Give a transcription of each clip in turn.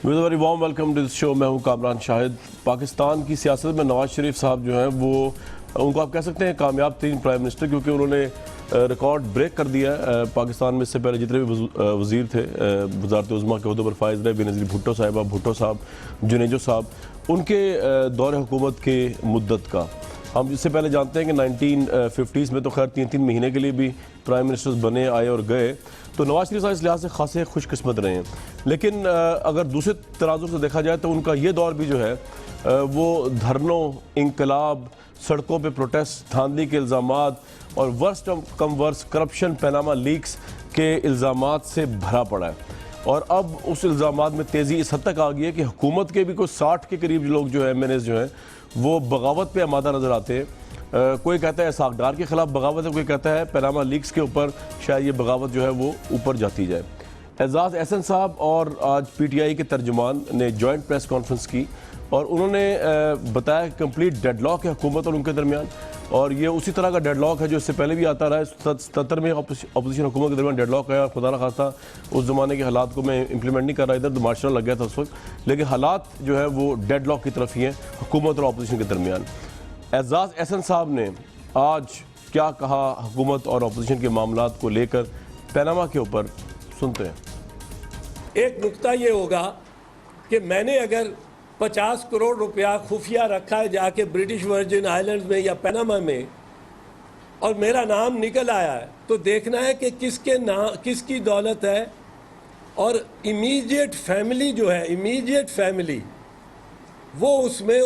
Very warm welcome to this show. मैं हूं कामरान शाहिद। पाकिस्तान की सियासत में नवाज शरीफ साहब जो हैं वो उनको आप कह सकते हैं कामयाब तीन प्राइम मिनिस्टर, क्योंकि उन्होंने रिकॉर्ड ब्रेक कर दिया है। पाकिस्तान में इससे पहले जितने भी वज़ीर थे वज़ारत उज़्मा के अहदे पर फाइज रहे, बेनज़ीर भुट्टो साहिबा, भुट्टो साहब, जुनेजो साहब, उनके दौर हुकूमत के मुद्दत का हम इससे पहले जानते हैं कि 1950s में तो खैर 3-3 महीने के लिए भी प्राइम मिनिस्टर्स बने, आए और गए। तो नवाज शरीफ साहब इस लिहाज से खासे खुशकिस्मत रहे हैं। लेकिन अगर दूसरे तराजू से देखा जाए तो उनका ये दौर भी जो है वो धरनों, इंकलाब, सड़कों पे प्रोटेस्ट, धांधली के इल्ज़ामात और वर्स्ट कम वर्स्ट करप्शन, पैनामा लीक्स के इल्ज़ामात से भरा पड़ा है। और अब उस इल्ज़ामात में तेज़ी इस हद तक आ गई है कि हुकूमत के भी कुछ 60 के करीब लोग जो है MNAs जो हैं वो बगावत पे आमादा नज़र आते हैं। कोई कहता है सागदार के ख़िलाफ़ बगावत है, कोई कहता है पैनामा लीक्स के ऊपर शायद ये बगावत जो है वो ऊपर जाती जाए। एजाज़ एहसन साहब और आज PTI के तर्जुमान ने जॉइंट प्रेस कॉन्फ्रेंस की और उन्होंने बताया कि कंप्लीट डेडलॉक है हुकूमत और उनके दरमियान, और ये उसी तरह का डेडलॉक है जो इससे पहले भी आता रहा है। 77 में अपोजिशन हुकूमत के दरमियान डेडलॉक है और खुदा न खास्ता उस ज़माने के हालात को मैं इम्प्लीमेंट नहीं कर रहा, इधर तो मार्शल लग गया था उस वक्त, लेकिन हालात जो है वो डेडलॉक की तरफ ही हैं हुकूमत और अपोजिशन के दरमियान। एजाज़ एहसन साहब ने आज क्या कहा हुकूमत और अपोजिशन के मामलात को लेकर पैनामा के ऊपर, सुनते हैं। एक नुक्ता ये होगा कि मैंने अगर 50 करोड़ रुपया खुफिया रखा है जाके ब्रिटिश वर्जिन आइलैंड्स में या पैनामा में और मेरा नाम निकल आया है, तो देखना है कि किसकी दौलत है और इमीडिएट फैमिली जो है, इमीडिएट फैमिली वो उसमें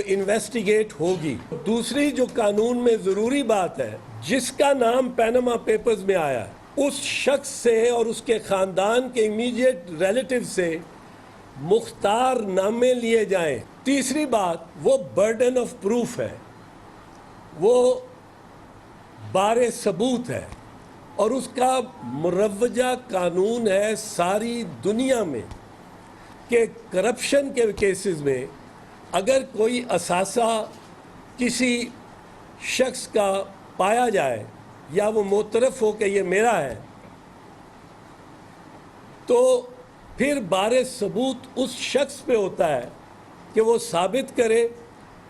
इन्वेस्टिगेट होगी। दूसरी जो कानून में ज़रूरी बात है, जिसका नाम पैनामा पेपर्स में आया है उस शख्स से और उसके ख़ानदान के इमीडिएट रिलेटिव से मुख्तार नामे लिए जाएं। तीसरी बात, वो बर्डन ऑफ प्रूफ है, वो बारे सबूत है और उसका मुरव्वजा कानून है सारी दुनिया में कि करप्शन के केसेस में अगर कोई असासा किसी शख्स का पाया जाए या वो मोतरफ हो कि ये मेरा है, तो फिर बारे सबूत उस शख्स पे होता है कि वो साबित करे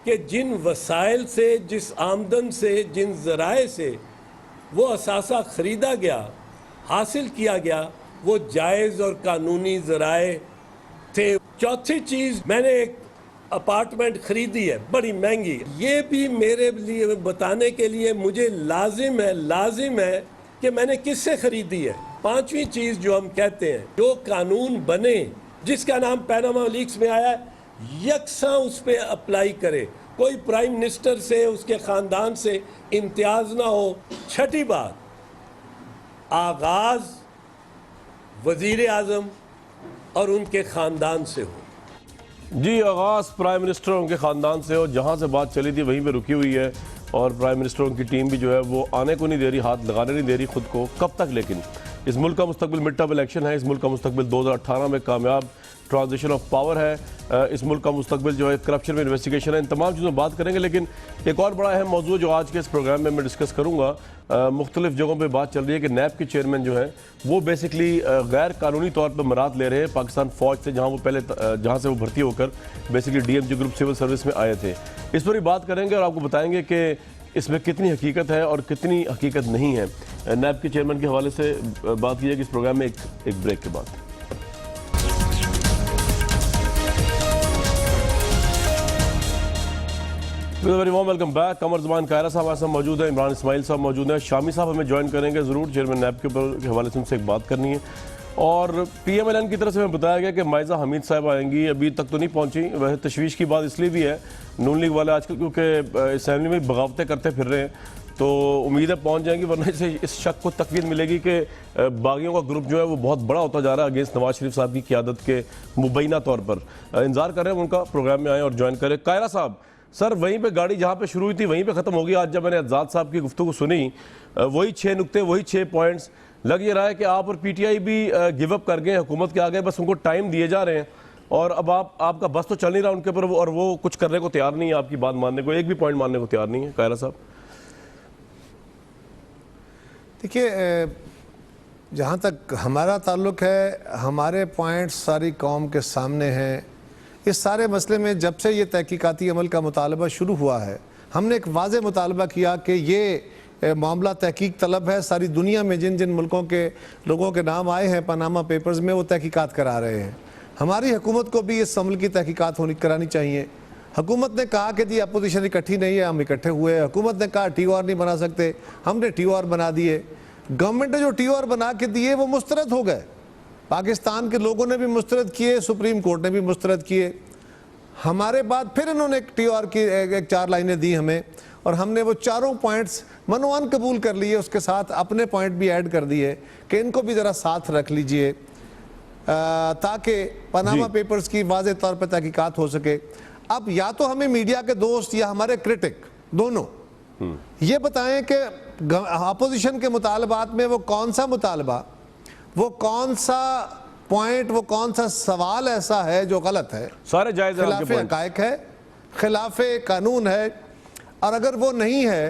कि जिन वसाइल से, जिस आमदन से, जिन ज़राए से वो असासा ख़रीदा गया, हासिल किया गया, वो जायज़ और कानूनी ज़राए थे। चौथी चीज़, मैंने एक अपार्टमेंट ख़रीदी है बड़ी महंगी, ये भी मेरे लिए बताने के लिए मुझे लाजिम है कि मैंने किससे ख़रीदी है। पांचवी चीज़ जो हम कहते हैं, जो कानून बने जिसका नाम पैनामा लीक्स में आया है, यकसा उस पर अप्लाई करे, कोई प्राइम मिनिस्टर से, उसके ख़ानदान से इम्तियाज़ ना हो। छठी बात, आगाज़ वज़ीर आज़म और उनके ख़ानदान से हो। जी, आगाज़ प्राइम मिनिस्टर उनके ख़ानदान से हो। जहाँ से बात चली थी वहीं पे रुकी हुई है और प्राइम मिनिस्टर उनकी टीम भी जो है वो आने को नहीं दे रही, हाथ लगाने नहीं दे रही खुद को। कब तक? लेकिन इस मुल्क का मुस्तकबिल मिड टर्म इलेक्शन है, इस मुल्क का मुस्तकबिल 2018 में कामयाब ट्रांजिशन ऑफ पावर है, इस मुल्क का मुस्तकबिल जो है करप्शन में इन्वेस्टिगेशन है। इन तमाम चीज़ों बात करेंगे, लेकिन एक और बड़ा अहम मौजूद जो आज के इस प्रोग्राम में मैं डिस्कस करूँगा, मुख्तलिफ जगहों पे बात चल रही है कि नैब के चेयरमैन जो है वो बेसिकली गैर कानूनी तौर पर मराद ले रहे हैं पाकिस्तान फ़ौज से, जहाँ से वो भर्ती होकर basically DMG group civil service में आए थे। इस पर ही बात करेंगे और आपको बताएंगे कि इसमें कितनी हकीकत है और कितनी हकीकत नहीं है। नैब के चेयरमैन के हवाले से बात की जाएगी इस प्रोग्राम में एक ब्रेक के बाद। Very warm welcome back. Qamar Zaman Kaira sahab हमारे साथ मौजूद है, इमरान इस्माइल साहब मौजूद हैं, शामी साहब हमें ज्वाइन करेंगे ज़रूर। चेयरमैन नैब के हवाले से उनसे एक बात करनी है। और PMLN की तरफ से हमें बताया गया कि माइज़ा हमीद साहब आएंगी, अभी तक तो नहीं पहुंची। वैसे तशवीश की बात इसलिए भी है, नून लीग वाले आजकल क्योंकि असेंबली में बगावतें करते फिर रहे हैं, तो उम्मीद है पहुंच जाएंगी, वरना इससे इस शक को तकवीन मिलेगी कि बागियों का ग्रुप जो है वो बहुत बड़ा होता जा रहा है अगेंस्ट नवाज शरीफ साहब की क़यादत के मुबैना तौर पर। इंतज़ार कर रहे हैं उनका प्रोग्राम में आए और ज्वाइन करें। कायरा साहब, सर वहीं पे गाड़ी जहाँ पे शुरू हुई थी वहीं पे ख़त्म होगी। आज जब मैंने एजाज़ साहब की गुफ्तगू सुनी, वही 6 नुक्ते, वही 6 पॉइंट्स, लग ये रहा है कि आप और PTI भी गिव अप कर गए हुकूमत के आगे, बस उनको टाइम दिए जा रहे हैं और अब आपका बस तो चल नहीं रहा उनके ऊपर और वो कुछ करने को तैयार नहीं है, आपकी बात मानने को, एक भी पॉइंट मानने को तैयार नहीं है। कायरा साहब देखिए, जहाँ तक हमारा ताल्लुक़ है, हमारे पॉइंट्स सारी कौम के सामने हैं। इस सारे मसले में जब से ये तहकीकाती अमल का मुतालबा शुरू हुआ है, हमने एक वाज़ेह मुतालबा किया कि ये मामला तहकीक तलब है। सारी दुनिया में जिन जिन मुल्कों के लोगों के नाम आए हैं पनामा पेपर्स में, वो तहकीकात करा रहे हैं। हमारी हुकूमत को भी इस अमल की तहकीकात करानी चाहिए। हुकूमत ने कहा कि जी अपोजिशन इकट्ठी नहीं है, हम इकट्ठे हुए। हुकूमत ने कहा TOR नहीं बना सकते, हमने TOR बना दिए। गवर्नमेंट ने जो TOR बना के दिए वो मुस्तरद हो गए। पाकिस्तान के लोगों ने भी मुस्तरद किए, सुप्रीम कोर्ट ने भी मुस्तरद किए। हमारे बाद फिर इन्होंने एक TOR की एक 4 लाइनें दी हमें, और हमने वो चारों पॉइंट्स मनवान कबूल कर लिए। उसके साथ अपने पॉइंट भी ऐड कर दिए कि इनको भी ज़रा साथ रख लीजिए ताकि पनामा पेपर्स की वाज़ेह तौर पर तहकीकात हो सके। अब या तो हमें मीडिया के दोस्त या हमारे क्रिटिक दोनों ये बताएं कि अपोजिशन के मुतालबात में वो कौन सा मुतालबा, वो कौन सा पॉइंट, वो कौन सा सवाल ऐसा है जो गलत है, सारे जायज़ खिलाफ हक़ाइक़ है, खिलाफ कानून है। और अगर वो नहीं है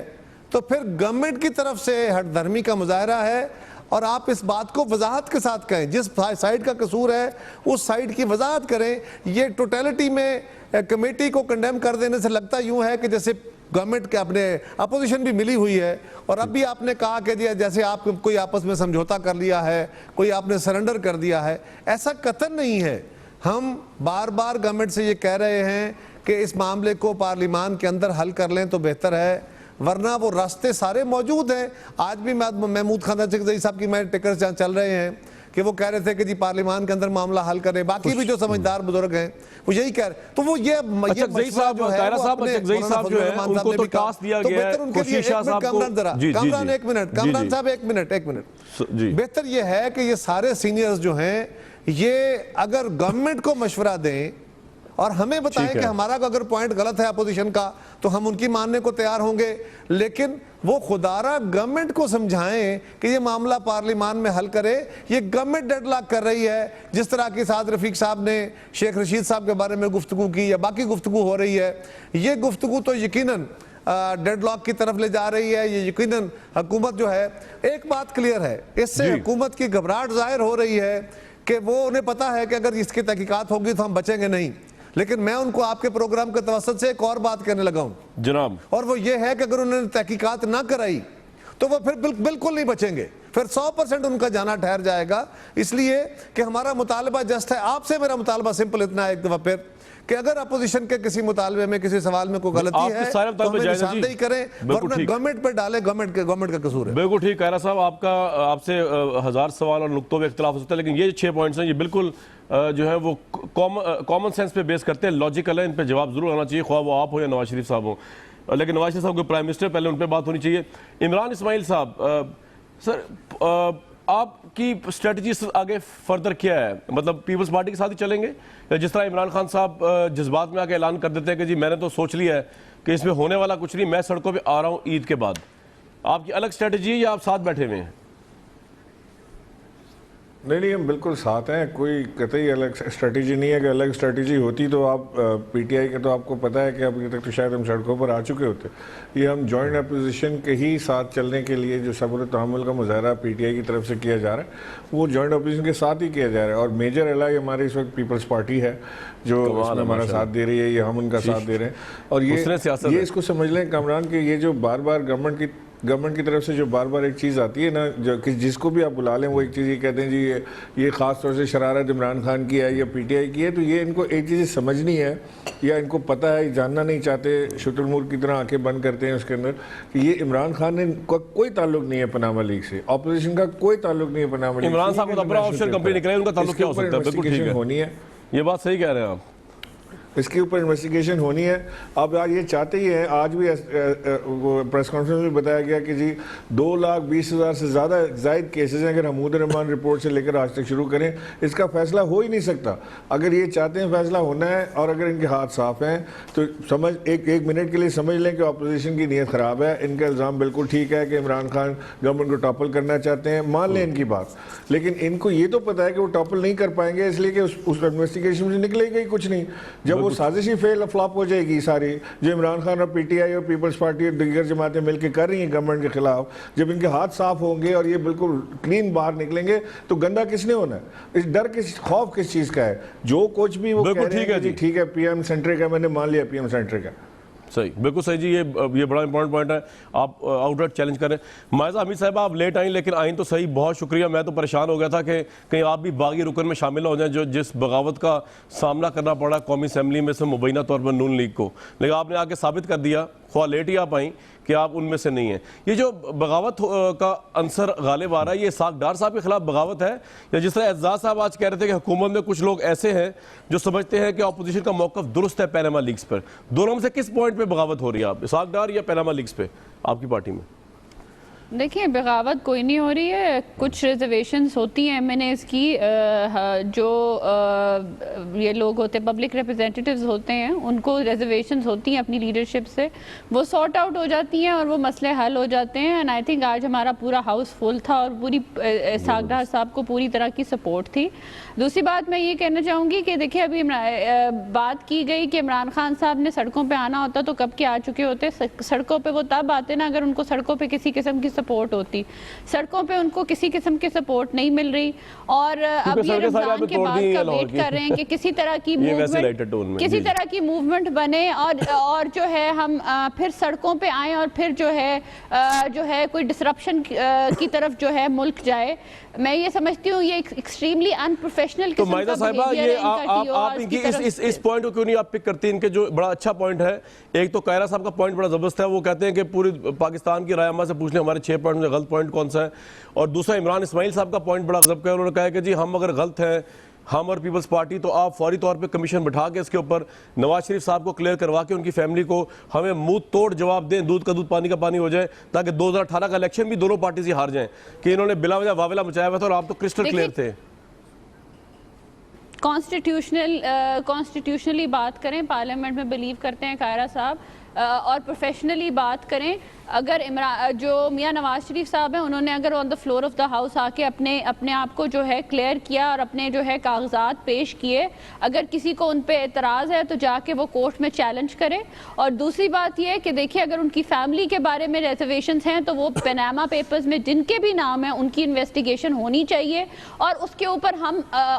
तो फिर गवर्नमेंट की तरफ से हटधर्मी का मुजाहरा है। और आप इस बात को वजाहत के साथ कहें, जिस साइड का कसूर है उस साइड की वजाहत करें। ये टोटलिटी में कमेटी को कंडेम कर देने से लगता यूँ है कि जैसे गवर्नमेंट के अपने अपोजिशन भी मिली हुई है। और अब भी आपने कहा कि जैसे आप कोई आपस में समझौता कर लिया है, कोई आपने सरेंडर कर दिया है। ऐसा कतई नहीं है। हम बार बार गवर्नमेंट से ये कह रहे हैं कि इस मामले को पार्लिमान के अंदर हल कर लें तो बेहतर है, वरना वो रास्ते सारे मौजूद हैं। आज भी महमूद खान चकजई साहब की मैं टिकट चल रहे हैं कि वो कह रहे थे कि जी पार्लिमान के अंदर मामला हल करें। बाकी भी जो समझदार बुजुर्ग हैं वो यही कह रहे। तो वो ये चकजई साहब जो है, उनको तो टास्क दिया गया है। कामरान एक मिनट बेहतर ये है कि ये सारे सीनियर्स जो हैं ये अगर गवर्नमेंट को मशवरा दें और हमें बताएं कि हमारा अगर पॉइंट गलत है अपोजिशन का तो हम उनकी मानने को तैयार होंगे। लेकिन वो खुदारा गवर्नमेंट को समझाएं कि ये मामला पार्लिमान में हल करे। ये गवर्नमेंट डेडलॉक कर रही है, जिस तरह की साद रफीक साहब ने शेख रशीद साहब के बारे में गुफ्तगू की या बाकी गुफ्तगू हो रही है। ये गुफ्तगू तो यकीनन डेडलॉक की तरफ ले जा रही है। ये यकीनन हुकूमत जो है, एक बात क्लियर है, इससे हुकूमत की घबराहट जाहिर हो रही है कि वो उन्हें पता है कि अगर इसकी तहकीकात होगी तो हम बचेंगे नहीं। लेकिन मैं उनको आपके प्रोग्राम के तवसत से एक और बात कहने लगा हूं जनाब, और वो ये है कि अगर उन्होंने तहकीकात ना कराई तो वो फिर बिल्कुल नहीं बचेंगे, फिर 100% उनका जाना ठहर जाएगा। इसलिए कि हमारा मुतालबा जस्ट है, आपसे मेरा मुतालबा सिंपल इतना है एक दफा फिर कि अगर अपोजिशन के किसी मुतालबे में किसी सवाल में कोई गलती है तो हमें निशानदेही करें, वरना गवर्नमेंट पर डाले, गवर्नमेंट का कसूर है। बिल्कुल ठीक कह रहा साहब, आपसे 1000 सवाल और नुक्तों में इख्तिलाफ हो सकता है, लेकिन ये 6 पॉइंट्स हैं, ये बिल्कुल जो है वो कॉमन सेंस पे बेस करते हैं, लॉजिकल है, इन पे जवाब जरूर आना चाहिए, ख्वाह वो आप हो या नवाज शरीफ साहब हो। लेकिन नवाज शरीफ साहब को प्राइम मिनिस्टर, पहले उन पर बात होनी चाहिए। इमरान इस्माइल साहब, सर आपकी स्ट्रेटजी आगे फर्दर क्या है? मतलब पीपल्स पार्टी के साथ ही चलेंगे या जिस तरह इमरान खान साहब जज्बात में आके ऐलान कर देते हैं कि जी मैंने तो सोच लिया है कि इसमें होने वाला कुछ नहीं, मैं सड़कों पे आ रहा हूँ ईद के बाद, आपकी अलग स्ट्रेटजी है या आप साथ बैठे हुए हैं? नहीं, हम बिल्कुल साथ हैं, कोई कतई अलग स्ट्रेटजी नहीं है। कि अलग स्ट्रेटजी होती तो आप पीटीआई के तो आपको पता है कि अभी तक तो शायद हम सड़कों पर आ चुके होते। ये हम जॉइंट अपोजिशन के ही साथ चलने के लिए जो सब्र तहम्मुल का मुजाहरा पीटीआई की तरफ से किया जा रहा है वो जॉइंट अपोजिशन के साथ ही किया जा रहा है। और मेजर एलाई हमारे इस वक्त पीपल्स पार्टी है जो उसमें हमारा साथ दे रही है, या हम उनका साथ दे रहे हैं। और ये इसको समझ लें कामरान कि ये जो बार बार गवर्नमेंट की तरफ से जो बार बार एक चीज़ आती है ना, जो कि जिसको भी आप बुला लें वो एक चीज़ ये कहते हैं जी ये ख़ास तौर से शरारत इमरान खान की है या पीटीआई की है। तो ये इनको एक चीज़ समझनी है या इनको पता है, जानना नहीं चाहते, शुतुरमुर्ग की तरह आंखें बंद करते हैं उसके अंदर कि ये इमरान खान ने कोई ताल्लुक नहीं है पनामा लीग से, ऑपोजिशन का कोई ताल्लुक नहीं है पनामा लीग। इमरान साहब को अपना ऑफशोर कंपनी निकले, उनका ताल्लुक क्या हो सकता है? बिल्कुल ठीक है, होनी है, ये बात सही कह रहे हैं आप, इसके ऊपर इन्वेस्टिगेशन होनी है। अब यार ये चाहते ही हैं, आज भी प्रेस कॉन्फ्रेंस में बताया गया कि जी 2,20,000 से ज़्यादा जायद केसेस हैं। अगर हमूद रहमान रिपोर्ट से लेकर आज तक शुरू करें, इसका फैसला हो ही नहीं सकता। अगर ये चाहते हैं फैसला होना है और अगर इनके हाथ साफ हैं तो समझ एक मिनट के लिए समझ लें कि अपोजिशन की नीयत ख़राब है। इनका इल्ज़ाम बिल्कुल ठीक है कि इमरान खान गवर्नमेंट को टॉपल करना चाहते हैं, मान लें इनकी बात, लेकिन इनको ये तो पता है कि वो टॉपल नहीं कर पाएंगे, इसलिए कि उस इन्वेस्टिगेशन से निकलेगा ही कुछ नहीं। जब वो साजिश ही फेल फ्लॉप हो जाएगी सारी, जो इमरान खान और पीटीआई और पीपल्स पार्टी और दीगर जमातें मिलकर कर रही हैं गवर्नमेंट के खिलाफ। जब इनके हाथ साफ होंगे और ये बिल्कुल क्लीन बाहर निकलेंगे तो गंदा किसने होना है? इस डर किस खौफ किस चीज़ का है? जो कुछ भी वो कह रहे हैं जी ठीक है पीएम सेंट्रिक है, मैंने मान लिया पीएम सेंट्रिक है। सही, बिल्कुल सही जी। ये बड़ा इंपॉर्टेंट पॉइंट है, आप आउटराइट चैलेंज करें। मायजा हमीद साहब आप लेट आई लेकिन आई तो सही, बहुत शुक्रिया। मैं तो परेशान हो गया था कि कहीं आप भी बागी रुकन में शामिल हो जाएं जो जिस बगावत का सामना करना पड़ा कौमी असम्बली में से मुबैना तौर पर नून लीग को, लेकिन आपने आके साबित कर दिया, ख्वाह लेट ही आप आई, कि आप उनमें से नहीं हैं। ये जो बगावत का अंसर गालिब आ रहा है, ये इसाक डार साहब के खिलाफ बगावत है, या जिस तरह एजाज साहब आज कह रहे थे कि हुकूमत में कुछ लोग ऐसे हैं जो समझते हैं कि अपोजिशन का मौक़िफ़ दुरुस्त है पैनामा लीग्स पर? दोनों में से किस पॉइंट पे बगावत हो रही है, आप इसाक डार या पैनामा लीग्स पे आपकी पार्टी में? देखिए, बगावत कोई नहीं हो रही है, कुछ रिजर्वेशंस होती हैं मैंने इसकी जो ये लोग होते हैं पब्लिक रिप्रेजेंटेटिव्स होते हैं, उनको रिजर्वेशंस होती हैं अपनी लीडरशिप से, वो सॉर्ट आउट हो जाती हैं और वो मसले हल हो जाते हैं। एंड आई थिंक आज हमारा पूरा हाउस फुल था और पूरी इसाक डार साहब को पूरी तरह की सपोर्ट थी। दूसरी बात मैं ये कहना चाहूँगी कि देखिए अभी बात की गई कि इमरान खान साहब ने सड़कों पर आना होता तो कब के आ चुके होते। सड़कों पर वो तब आते ना अगर उनको सड़कों पर किसी किस्म की सपोर्ट होती। सड़कों पे उनको किसी किस्म की सपोर्ट नहीं मिल रही और अब ये रमजान के बाद का वेट कर रहे हैं कि किसी तरह की मूवमेंट बने और जो है हम फिर सड़कों पे आए और फिर जो है कोई डिसरप्शन की तरफ जो है मुल्क जाए। मैं ये समझती हूँ ये एक्सट्रीमली अनप्रोफेशनल तो मायदा साहिबा ये आप इनकी इस पॉइंट को क्यों नहीं आप पिक करती? इनके जो बड़ा अच्छा पॉइंट है, एक तो कायरा साहब का पॉइंट बड़ा जबरदस्त है, वो कहते हैं कि पूरी पाकिस्तान की राय अम्मा से पूछ लें हमारे 6 पॉइंट में गलत पॉइंट कौन सा है। और दूसरा इमरान इस्माइल साहब का पॉइंट बड़ा गजब का है, उन्होंने कहा कि जी हम अगर गलत हैं हम और पीपल्स पार्टी तो आप फौरी तौर पे कमीशन बिठा के इसके ऊपर नवाज शरीफ साहब को क्लियर करवा के उनकी फैमिली को हमें मुंह तोड़ जवाब दें, दूध का दूध पानी का पानी हो जाए, ताकि 2018 का इलेक्शन भी दोनों पार्टी से हार जाएं कि इन्होंने बिला वजह वावेला मचाया हुआ था और आप तो क्रिस्टल क्लियर थे। कॉन्स्टिट्यूशनली बात करें, पार्लियामेंट में बिलीव करते हैं कायरा साहब, और प्रोफेशनली बात करें, अगर जो मियां नवाज शरीफ साहब हैं उन्होंने अगर on the floor of the house आके अपने आप को जो है क्लियर किया और अपने जो है कागजात पेश किए, अगर किसी को उन पे एतराज़ है तो जाके वो कोर्ट में चैलेंज करे। और दूसरी बात ये है कि देखिए अगर उनकी फैमिली के बारे में रिजर्वेशंस हैं तो वो पनामा पेपर्स में जिनके भी नाम हैं उनकी इन्वेस्टिगेशन होनी चाहिए और उसके ऊपर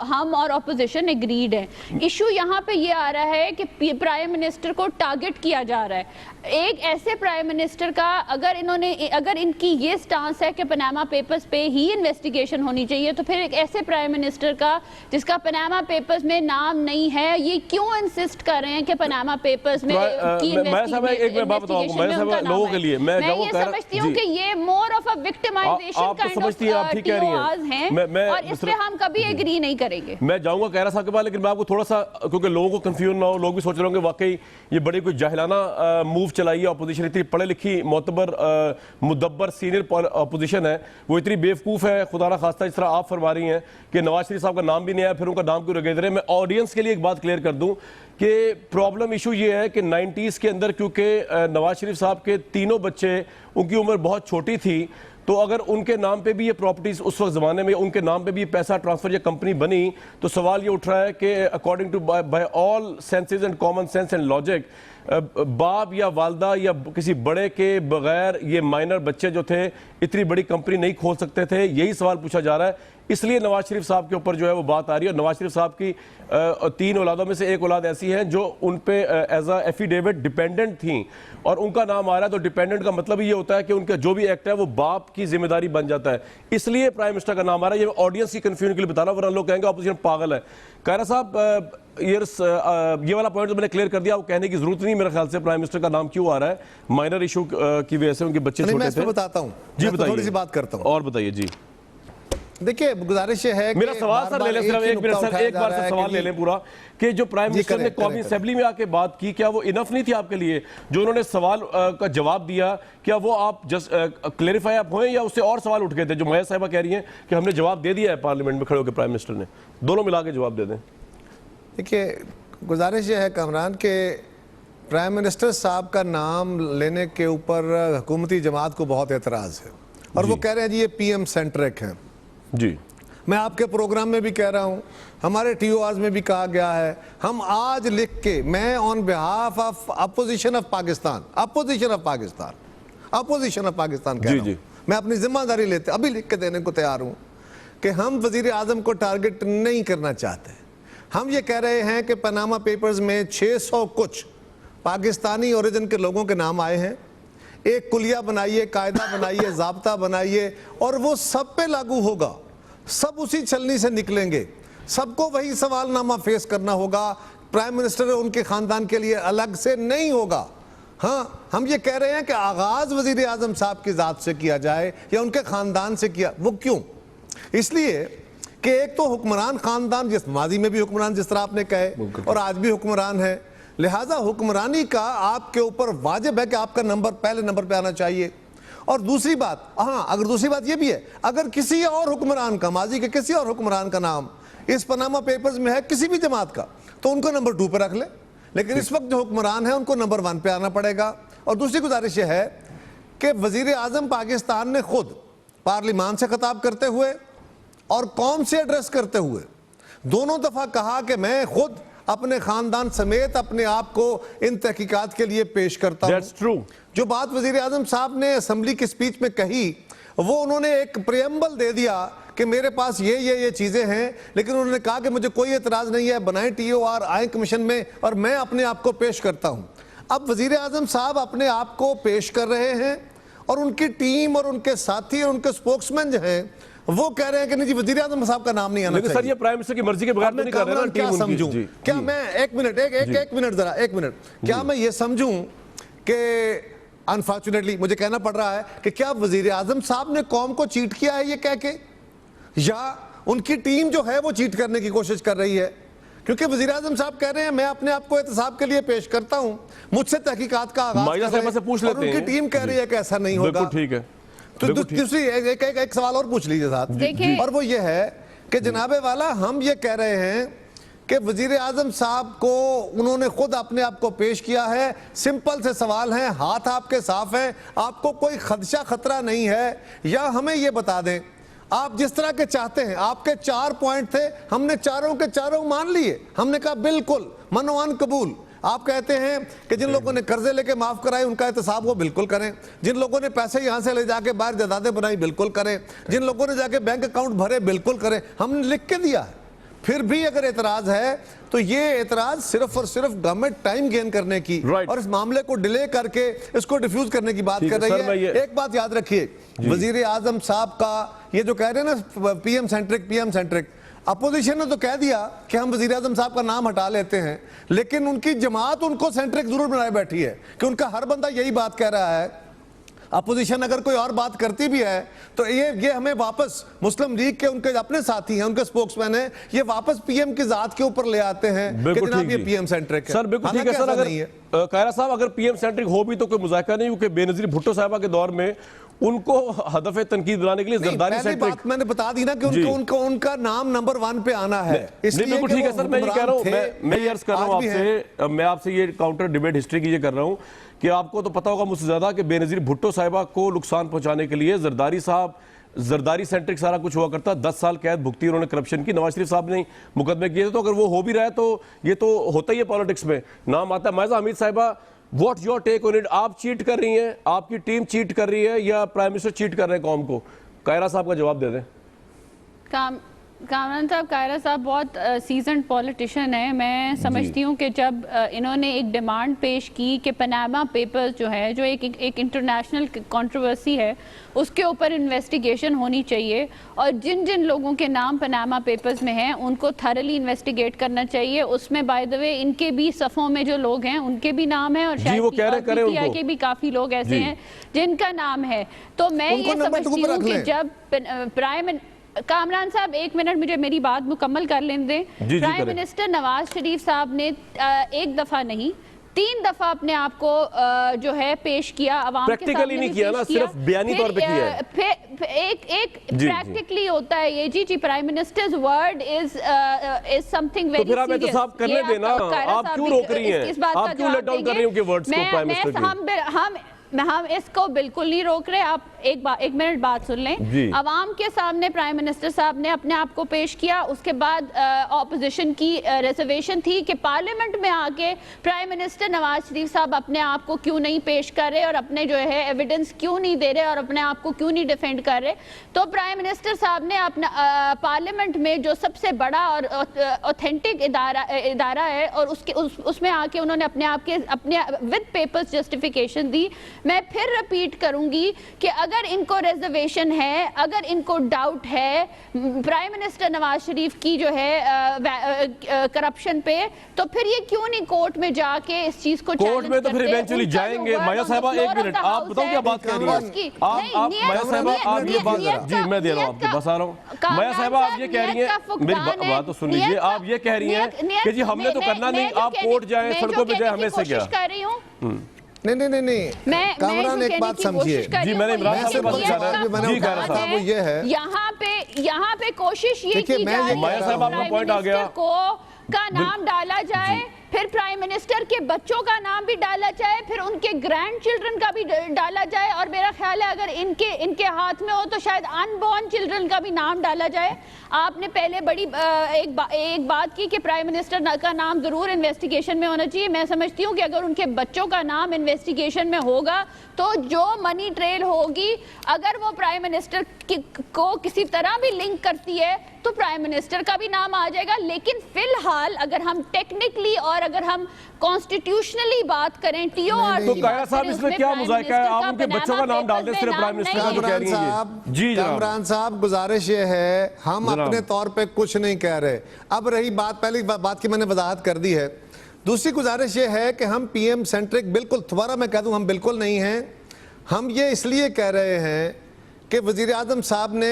हम और अपोजिशन एग्रीड है। इशू यहाँ पे ये आ रहा है कि प्राइम मिनिस्टर को टारगेट किया जा रहा है। एक ऐसे प्राइम मिनिस्टर का अगर इनकी ये स्टांस है कि पनामा पेपर्स पे ही इन्वेस्टिगेशन होनी चाहिए, तो फिर एक ऐसे प्राइम मिनिस्टर का जिसका पनामा पेपर्स में नाम नहीं है ये क्यों इंसिस्ट कर रहे हैं कि पनामा पेपर्स में की इन्वेस्टिगेशन लोगों के लिए मैं ये समझती हूँ कि ये more of a victimisation kind of हैं और इस पे हम कभी एग्री नहीं करेंगे। मैं जाऊंगा कायरा साहब के पास, लेकिन मैं आपको थोड़ा सा, क्योंकि लोगों को कंफ्यूजन ना हो, लोग भी सोच रहे होंगे वाकई ये बड़ी कोई जाहिलाना मूव चलाई है अपोजिशन, इतनी पढ़े लिखी मोतबर मुदब्बर सीनियर अपोजिशन है, वो इतनी बेवकूफ़ है खुदा ना खास्ता जिस तरह आप फरमा रही हैं कि नवाज शरीफ साहब का नाम भी नहीं आया, फिर उनका नाम क्यों रखे दे रहे। मैं ऑडियंस के लिए एक बात क्लियर कर दूं कि प्रॉब्लम इशू ये है कि 90s के अंदर क्योंकि नवाज शरीफ साहब के तीनों बच्चे, उनकी उम्र बहुत छोटी थी, तो अगर उनके नाम पे भी ये प्रॉपर्टीज उस वक्त ज़माने में उनके नाम पे भी पैसा ट्रांसफ़र या कंपनी बनी, तो सवाल ये उठ रहा है कि according to by all senses and common sense and logic बाप या वालदा या किसी बड़े के बगैर ये माइनर बच्चे जो थे इतनी बड़ी कंपनी नहीं खोल सकते थे। यही सवाल पूछा जा रहा है, इसलिए नवाज शरीफ साहब के ऊपर जो है वो बात आ रही है। और नवाज शरीफ साहब की 3 औलादों में से एक औलाद ऐसी है जो उन पे एज अ एफिडेविट डिपेंडेंट थी और उनका नाम आ रहा है, तो डिपेंडेंट का मतलब ये होता है कि उनका जो भी एक्ट है वो बाप की जिम्मेदारी बन जाता है, इसलिए प्राइम मिनिस्टर का नाम आ रहा है। ये ऑडियंस की कंफ्यूजन के लिए बता रहा हूं, वरना लोग कहेंगे अपोजिशन पागल है। कायरा साहब ये वाला पॉइंट तो मैंने क्लियर कर दिया, वो कहने की जरूरत नहीं मेरे ख्याल से प्राइम मिनिस्टर का नाम क्यों आ रहा है, माइनर इशू की वजह से उनके बच्चे छोटे थे। बताता हूं जी, बताइए, थोड़ी सी बात करता हूं और बताइए जी। देखिए गुजारिश है मेरा सवाल सर ले लें, सिर्फ एक मिनट सर, एक बार सर सवाल ले लें पूरा, कि जो प्राइम मिनिस्टर ने कौमी असेंबली में आके बात की, क्या वो इनफ नहीं थी आपके लिए? जो उन्होंने सवाल का जवाब दिया, क्या वो आप जस्ट क्लेरिफाई आप हुए या उससे और सवाल उठ गए थे? जो मैया साहिबा कह रही हैं कि हमने जवाब दे दिया है पार्लियामेंट में खड़े होकर प्राइम मिनिस्टर ने, दोनों मिला के जवाब दे दें। देखिए गुजारिश ये है कमरान के प्राइम मिनिस्टर साहब का नाम लेने के ऊपर हुकूमती जमात को बहुत एतराज़ है और वो कह रहे हैं जी ये PM सेंट्रिक है। जी, मैं आपके प्रोग्राम में भी कह रहा हूं, हमारे TORs में भी कहा गया है, हम आज लिख के, मैं on behalf of opposition of Pakistan कह रहा हूं, मैं अपनी जिम्मेदारी लेते अभी लिख के देने को तैयार हूं कि हम वजीर आजम को टारगेट नहीं करना चाहते। हम ये कह रहे हैं कि पनामा पेपर्स में 600 कुछ पाकिस्तानी ओरिजिन के लोगों के नाम आए हैं। एक कुलिया बनाइए, कायदा बनाइए, ज़ाब्ता बनाइए और वो सब पे लागू होगा, सब उसी छलनी से निकलेंगे, सबको वही सवालनामा फेस करना होगा। प्राइम मिनिस्टर उनके ख़ानदान के लिए अलग से नहीं होगा। हाँ, हम ये कह रहे हैं कि आगाज़ वज़ीर आज़म साहब की ज़ात से किया जाए या उनके ख़ानदान से किया। वो क्यों? इसलिए कि एक तो हुक्मरान ख़ानदान, जिस माजी में भी हुक्मरान जिस तरह आपने कहे और आज भी हुक्मरान है, लिहाजा हुक्मरानी का आपके ऊपर वाजिब है कि आपका नंबर पहले नंबर पे आना चाहिए। और दूसरी बात, हाँ, अगर दूसरी बात ये भी है, अगर किसी और हुक्मरान का, माजी के किसी और हुक्मरान का नाम इस पनामा पेपर्स में है किसी भी जमात का, तो उनको नंबर 2 पे रख ले, लेकिन इस वक्त जो हुक्मरान है उनको नंबर 1 पे आना पड़ेगा। और दूसरी गुजारिश यह है कि वजीर आजम पाकिस्तान ने खुद पार्लिमान से खिताब करते हुए और कौम से एड्रेस करते हुए दोनों दफा कहा कि मैं खुद अपने खानदान समेत अपने आप को इन तहकीकात के लिए पेश करता हूं। That's true. जो बात वजीर आजम साहब ने असम्बली की स्पीच में कही, वो उन्होंने एक प्रियम्बल दे दिया कि मेरे पास ये चीजें हैं, लेकिन उन्होंने कहा कि मुझे कोई एतराज नहीं है, बनाए TOR आए कमीशन में और मैं अपने आप को पेश करता हूं। अब वजीर आजम साहब अपने आप को पेश कर रहे हैं और उनकी टीम और उनके साथी और उनके स्पोक्समैन जो हैं वो कह रहे हैं कि नहीं जी, वजीर आजम साहब का नाम नहीं आना चाहिए। सर, ये प्राइम मिनिस्टर की मर्जी के बगैर तो नहीं कर रहे ना, टीम क्या उनकी। समझूं? जी, क्या जी। मैं एक मिनट क्या मैं ये समझूं कि अनफॉर्चुनेटली मुझे कहना पड़ रहा है कि क्या वजीर आजम साहब ने कौम को चीट किया है ये कह के, या उनकी टीम जो है वो चीट करने की कोशिश कर रही है? क्योंकि वजीर आजम साहब कह रहे हैं मैं अपने आप को एहतसाब के लिए पेश करता हूं, मुझसे तहकीकात का आगाज माइजा साहिबा से पूछ और लेते हैं। उनकी टीम कह रही है कि ऐसा नहीं होगा। बिल्कुल ठीक है। तो दूसरी एक सवाल और पूछ लीजिए साथ, देखिए। और वो ये है कि जनाबे वाला हम ये कह रहे हैं कि वजीर आजम साहब को उन्होंने खुद अपने आप को पेश किया है। सिंपल से सवाल हैं, हाथ आपके साफ हैं, आपको कोई खदशा खतरा नहीं है, या हमें ये बता दें आप जिस तरह के चाहते हैं। आपके 4 पॉइंट थे, हमने चारों के चारों मान लिए, हमने कहा बिल्कुल मनोवान कबूल। आप कहते हैं कि जिन लोगों ने कर्जे लेके माफ कराए उनका एहतसाब वो बिल्कुल करें, जिन लोगों ने पैसे यहां से ले जाके बाहर जायदादें बनाई बिल्कुल करें, जिन लोगों ने जाके बैंक अकाउंट भरे बिल्कुल करें, हमने लिख के दिया है। फिर भी अगर एतराज है तो ये एतराज सिर्फ और सिर्फ गवर्नमेंट टाइम गेन करने की और इस मामले को डिले करके इसको डिफ्यूज करने की बात कर रही है। एक बात याद रखिए, वजीर आजम साहब का ये जो कह रहे हैं ना पीएम सेंट्रिक, अपोजिशन ने तो कह दिया कि हम वजीर आजम साहब का नाम हटा लेते हैं, लेकिन उनकी जमात उनको सेंट्रिक जरूर बनाए बैठी है कि उनका हर बंदा यही बात कह रहा है। अपोजिशन अगर कोई और बात करती भी है तो ये हमें वापस मुस्लिम लीग के उनके अपने साथी हैं, उनके स्पोक्समैन हैं, ये वापस पीएम की जात के ऊपर ले आते हैं कि जनाब ये पीएम सेंट्रिक है। सर बिल्कुल ठीक है सर, अगर कायरा साहब अगर पीएम सेंट्रिक हो भी तो कोई मुज़ाकरा नहीं, क्योंकि बेनज़ीर भुट्टो साहिबा के दौर में उनको हदफ तनकीद बनाने के लिए जरदारी सेंट्रिक मैंने बता दी ना कि उनका नाम नंबर 1 पे आना है। बिल्कुल ठीक है सर, मैं ये कह रहा हूँ, मैं ये अर्ज कर रहा हूँ आपसे, मैं आपसे ये काउंटर डिबेट हिस्ट्री की ये कर रहा हूँ कि आपको तो पता होगा मुझसे ज्यादा कि बेनज़ीर भुट्टो साहिबा को नुकसान पहुंचाने के लिए जरदारी साहब, जरदारी सेंट्रिक सारा कुछ हुआ करता। 10 साल कैद भुगती उन्होंने करप्शन की, नवाज शरीफ साहब ने मुकदमे किए थे। तो अगर वो हो भी रहा है तो ये तो होता ही है पॉलिटिक्स में, नाम आता है। माइजा हमीद साहिबा, what your take on it? आप चीट कर रही हैं, आपकी टीम चीट कर रही है, या प्राइम मिनिस्टर चीट कर रहे हैं कौम को? कायरा साहब का जवाब दे दें। कामरान साहब, कायरा साहब बहुत सीजन्ड पॉलिटिशियन है। मैं समझती हूँ कि जब इन्होंने एक डिमांड पेश की कि पनामा पेपर्स जो है, जो एक इंटरनेशनल कंट्रोवर्सी है, उसके ऊपर इन्वेस्टिगेशन होनी चाहिए और जिन जिन लोगों के नाम पनामा पेपर्स में हैं उनको थरली इन्वेस्टिगेट करना चाहिए। उसमें बाय द वे इनके भी सफ़ों में जो लोग हैं उनके भी नाम है और शायद पीटीआई के भी काफ़ी लोग ऐसे हैं जिनका नाम है। तो मैं ये समझती हूँ कि जब कामरान साहब, 1 मिनट मुझे मेरी बात मुकम्मल कर लेने दें। प्राइम मिनिस्टर नवाज शरीफ साहब ने 1 दफा नहीं 3 दफा अपने आप को जो है पेश किया, अवाम के सामने नहीं किया ना, सिर्फ बयानी तौर पे किया है। फिर एक प्रैक्टिकली होता है ये। जी prime minister's word is something very serious. तो फिर आप करने देना, आप क्यों रोक रही हैं? आप क्यों लेट डाउन कर रही हैं उनके वर्ड्स को प्राइम मिनिस्टर के? हम इसको बिल्कुल नहीं रोक रहे। आप एक मिनट बात सुन लें। अवाम के सामने प्राइम मिनिस्टर साहब ने अपने आप को पेश किया, उसके बाद ऑपोजिशन की रिजर्वेशन थी कि पार्लियामेंट में आके प्राइम मिनिस्टर नवाज शरीफ साहब अपने आप को क्यों नहीं पेश कर रहे और अपने जो है एविडेंस क्यों नहीं दे रहे और अपने आप को क्यों नहीं डिफेंड कर रहे। तो प्राइम मिनिस्टर साहब ने अपना पार्लियामेंट में जो सबसे बड़ा और ऑथेंटिक इदारा है और उसमें आके उन्होंने अपने विद पेपर्स जस्टिफिकेशन दी। मैं फिर रिपीट करूंगी कि अगर इनको रिजर्वेशन है, अगर इनको डाउट है प्राइम मिनिस्टर नवाज शरीफ की जो है करप्शन पे, तो फिर ये क्यों नहीं कोर्ट में जाके इस चीज को कोर्ट में तो फिर इवेंचुअली जाएंगे। माया साहबा एक मिनट, आप बताओ क्या बात कर रही है आप माया साहबा, आप ये बात जी मैं दे रहा हूँ आपको, बता रहा हूँ माया साहबा, आप ये कह रही हैं, मेरी बात तो सुन लीजिए, आप ये कह रही हैं कि जी हमने तो करना नहीं, आप कोर्ट जाएं, सड़कों पे जाएं, हमें से क्या। कर रही हूँ नहीं कामरान एक बात समझिए जी, मैंने इमरान साहब से बात कर रहा हूं जी, कह रहा था वो ये है यहाँ पे कोशिश ये की जाए माया साहब आपका पॉइंट आ गया का नाम डाला जाए, फिर प्राइम मिनिस्टर के बच्चों का नाम भी डाला जाए, फिर उनके ग्रैंड चिल्ड्रन का भी डाला जाए, और मेरा ख्याल है अगर इनके हाथ में हो तो शायद अनबॉर्न चिल्ड्रन का भी नाम डाला जाए। आपने पहले बड़ी एक बात की कि प्राइम मिनिस्टर का नाम जरूर इन्वेस्टिगेशन में होना चाहिए। मैं समझती हूँ कि अगर उनके बच्चों का नाम इन्वेस्टिगेशन में होगा तो जो मनी ट्रेल होगी, अगर वो प्राइम मिनिस्टर को किसी तरह भी लिंक करती है तो प्राइम मिनिस्टर का भी नाम आ जाएगा। लेकिन फिलहाल अगर हम टेक्निकली और अगर हम कॉन्स्टिट्यूशनली बात करें टीओआर तो कायरा साहब इसमें क्या मुज़ाहिरा है, आप उनके बच्चों का नाम डाल दें सिर्फ प्राइम मिनिस्टर का, जो कह रही हैं जी कामरान साहब, गुजारिश ये है हम अपने तौर पे कुछ नहीं कह रहे। अब रही बात, पहली बात की मैंने वजाहत कर दी है। दूसरी गुजारिश ये है कि हम पीएम सेंट्रिक बिल्कुल, दोबारा मैं कह दूं, हम बिल्कुल नहीं हैं। हम ये इसलिए कह रहे हैं कि वजीर आजम साहब ने,